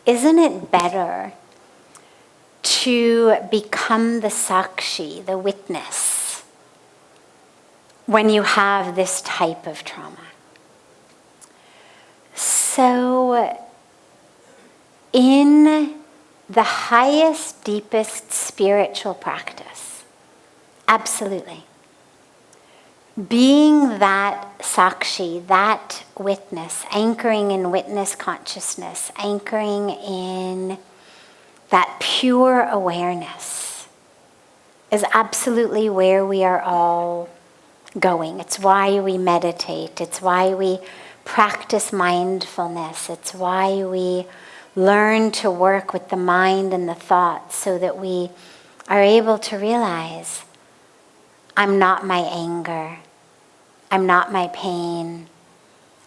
isn't it better to become the sakshi, the witness, when you have this type of trauma? So, in the highest, deepest spiritual practice, absolutely, being that sakshi, that witness, anchoring in witness consciousness, anchoring in that pure awareness is absolutely where we are all going. It's why we meditate. It's why we practice mindfulness. It's why we learn to work with the mind and the thoughts so that we are able to realize, I'm not my anger. I'm not my pain.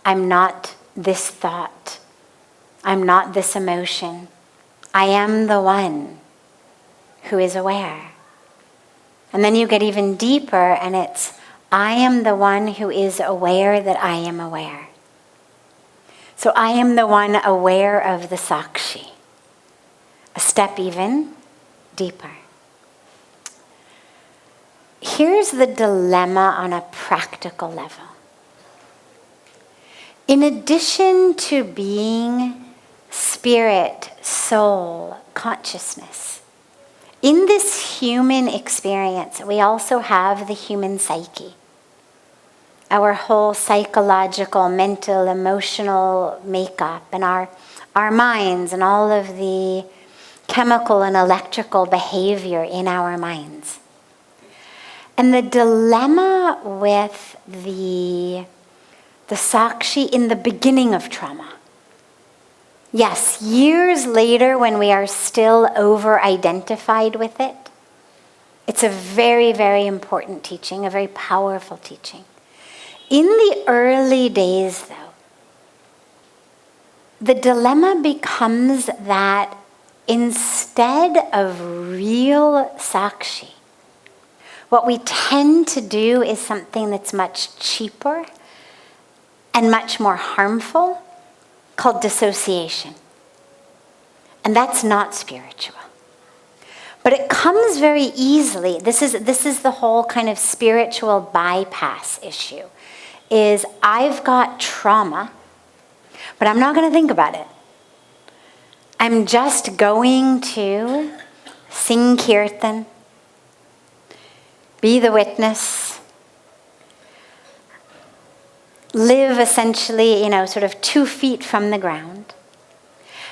I'm not this thought. I'm not this emotion. I am the one who is aware. And then you get even deeper and it's, I am the one who is aware that I am aware. So I am the one aware of the sakshi. A step even deeper. Here's the dilemma on a practical level. In addition to being spirit, soul, consciousness, in this human experience, we also have the human psyche. Our whole psychological, mental, emotional makeup, and our minds, and all of the chemical and electrical behavior in our minds. And the dilemma with the sakshi in the beginning of trauma. Yes, years later when we are still over-identified with it, it's a very, very important teaching, a very powerful teaching. In the early days, though, the dilemma becomes that instead of real sakshi, what we tend to do is something that's much cheaper and much more harmful, called dissociation. And that's not spiritual. But it comes very easily. This is the whole kind of spiritual bypass issue. Is I've got trauma, but I'm not going to think about it. I'm just going to sing kirtan, be the witness, live essentially, sort of 2 feet from the ground.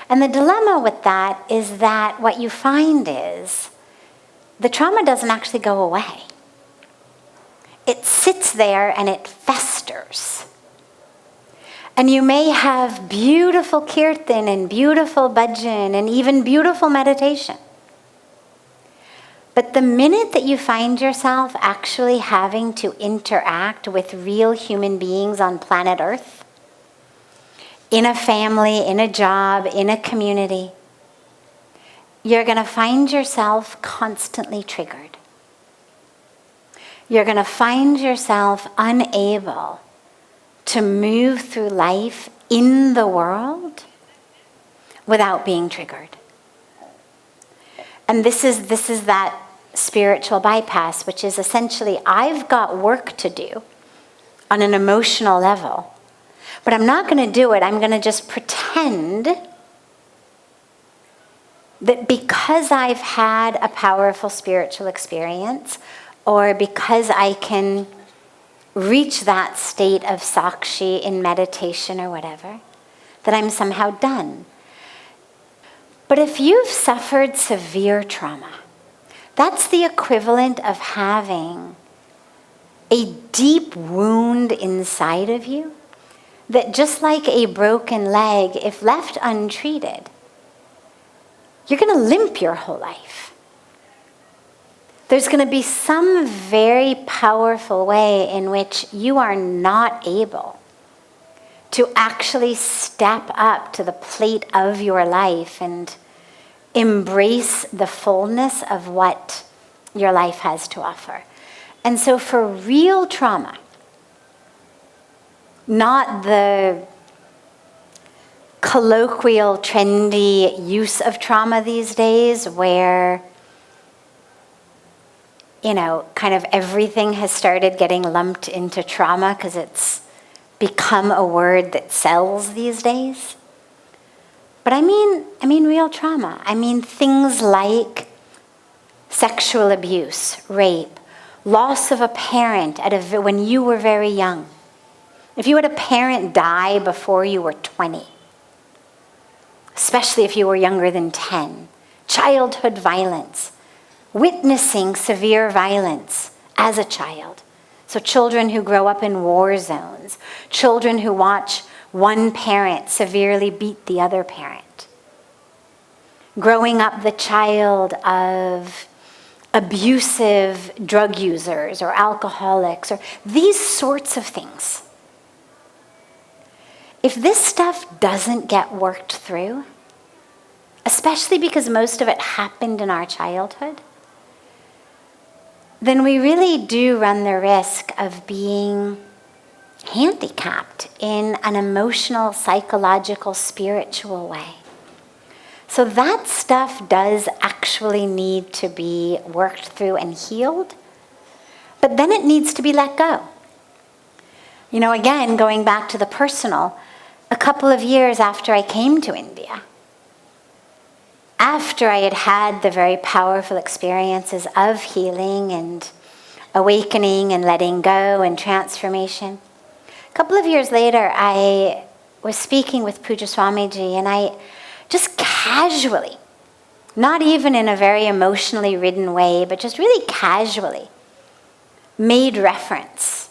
And the dilemma with that is that what you find is the trauma doesn't actually go away. It sits there and it festers. And you may have beautiful kirtan and beautiful bhajan and even beautiful meditation. But the minute that you find yourself actually having to interact with real human beings on planet Earth, in a family, in a job, in a community, you're going to find yourself constantly triggered. You're going to find yourself unable to move through life in the world without being triggered. And this is that spiritual bypass, which is essentially, I've got work to do on an emotional level, but I'm not going to do it. I'm going to just pretend that because I've had a powerful spiritual experience, or because I can reach that state of sakshi in meditation or whatever, that I'm somehow done. But if you've suffered severe trauma, that's the equivalent of having a deep wound inside of you that, just like a broken leg, if left untreated, you're going to limp your whole life. There's going to be some very powerful way in which you are not able to actually step up to the plate of your life and embrace the fullness of what your life has to offer. And so for real trauma, not the colloquial, trendy use of trauma these days where, kind of everything has started getting lumped into trauma because it's become a word that sells these days. But I mean real trauma. I mean things like sexual abuse, rape, loss of a parent when you were very young. If you had a parent die before you were 20, especially if you were younger than 10, childhood violence, witnessing severe violence as a child. So children who grow up in war zones, children who watch one parent severely beat the other parent. Growing up the child of abusive drug users or alcoholics or these sorts of things. If this stuff doesn't get worked through, especially because most of it happened in our childhood, then we really do run the risk of being handicapped in an emotional, psychological, spiritual way. So that stuff does actually need to be worked through and healed, but then it needs to be let go. Again, going back to the personal, a couple of years after I came to India, after I had had the very powerful experiences of healing and awakening and letting go and transformation, a couple of years later, I was speaking with Puja Swamiji, and I just casually, not even in a very emotionally ridden way, but just really casually made reference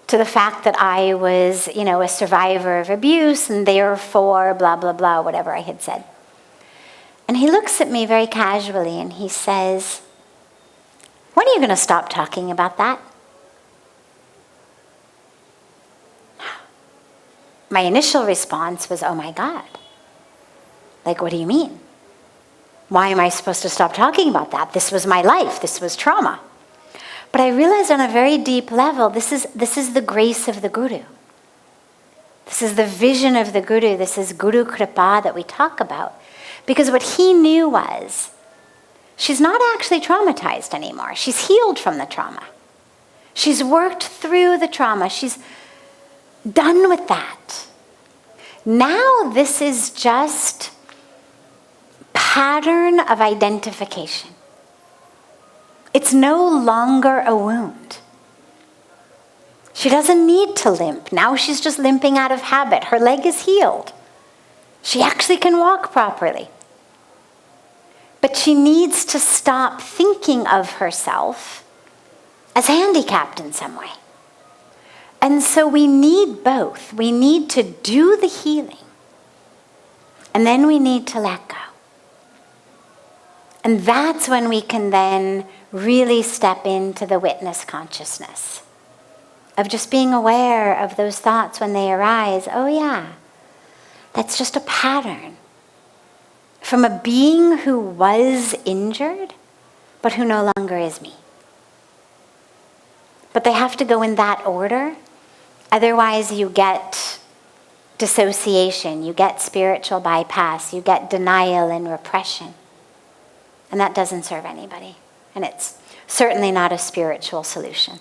to the fact that I was, a survivor of abuse and therefore blah, blah, blah, whatever I had said. And he looks at me very casually and he says, "When are you going to stop talking about that?" My initial response was, "Oh my God. Like, what do you mean? Why am I supposed to stop talking about that? This was my life. This was trauma." But I realized on a very deep level, this is the grace of the Guru. This is the vision of the Guru. This is Guru Kripa that we talk about. Because what he knew was, she's not actually traumatized anymore. She's healed from the trauma. She's worked through the trauma. She's done with that. Now this is just pattern of identification. It's no longer a wound. She doesn't need to limp. Now she's just limping out of habit. Her leg is healed. She actually can walk properly. But she needs to stop thinking of herself as handicapped in some way. And so we need both. We need to do the healing, and then we need to let go. And that's when we can then really step into the witness consciousness of just being aware of those thoughts when they arise. Oh yeah, that's just a pattern from a being who was injured, but who no longer is me. But they have to go in that order. Otherwise you get dissociation, you get spiritual bypass, you get denial and repression. And that doesn't serve anybody. And it's certainly not a spiritual solution.